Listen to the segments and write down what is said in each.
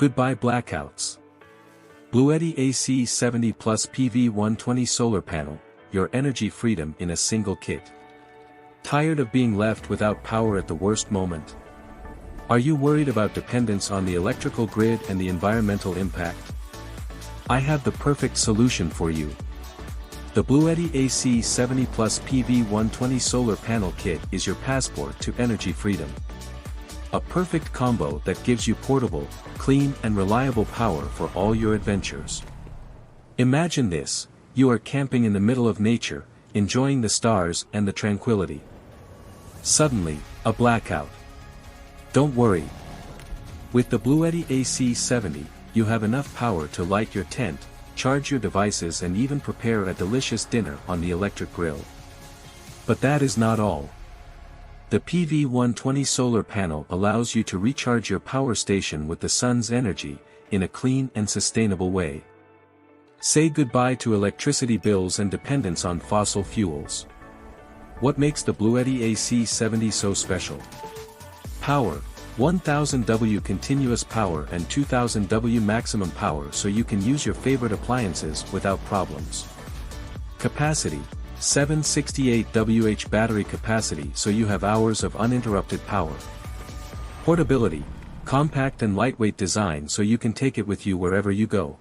Goodbye blackouts. BLUETTI AC70 Plus PV 120 solar panel, your energy freedom in a single kit. Tired of being left without power at the worst moment? Are you worried about dependence on the electrical grid and the environmental impact? I have the perfect solution for you. The BLUETTI AC70 Plus PV 120 solar panel kit is your passport to energy freedom. A perfect combo that gives you portable, clean and reliable power for all your adventures. Imagine this: you are camping in the middle of nature, enjoying the stars and the tranquility. Suddenly, a blackout. Don't worry. With the BLUETTI AC70, you have enough power to light your tent, charge your devices and even prepare a delicious dinner on the electric grill. But that is not all. The PV 120 solar panel allows you to recharge your power station with the sun's energy, in a clean and sustainable way. Say goodbye to electricity bills and dependence on fossil fuels. What makes the BLUETTI AC70 so special? Power: 1000 W continuous power and 2000 W maximum power, so you can use your favorite appliances without problems. Capacity: 768 Wh battery capacity, so you have hours of uninterrupted power. Portability: compact and lightweight design, so you can take it with you wherever you go.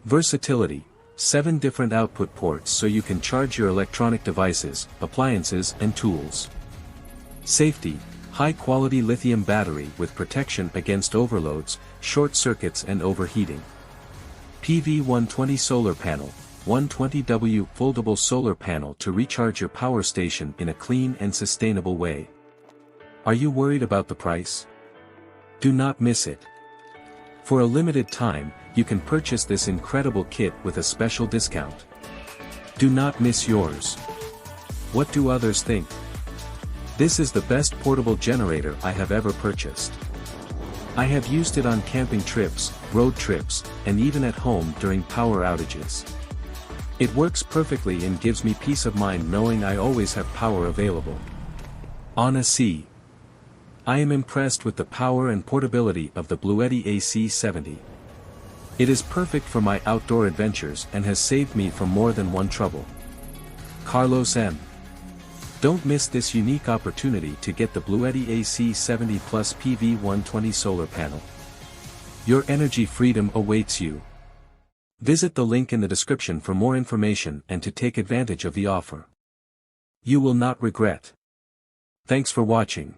Versatility: 7 different output ports, so you can charge your electronic devices, appliances and tools. Safety: high-quality lithium battery with protection against overloads, short circuits and overheating. PV 120 solar panel: 120W foldable solar panel to recharge your power station in a clean and sustainable way. Are you worried about the price? Do not miss it. For a limited time, you can purchase this incredible kit with a special discount. Do not miss yours. What do others think? This is the best portable generator I have ever purchased. I have used it on camping trips, road trips, and even at home during power outages. It works perfectly and gives me peace of mind knowing I always have power available. Honestly, I am impressed with the power and portability of the BLUETTI AC70. It is perfect for my outdoor adventures and has saved me from more than one trouble. Carlos M. Don't miss this unique opportunity to get the BLUETTI AC70 Plus PV 120 solar panel. Your energy freedom awaits you. Visit the link in the description for more information and to take advantage of the offer. You will not regret. Thanks for watching.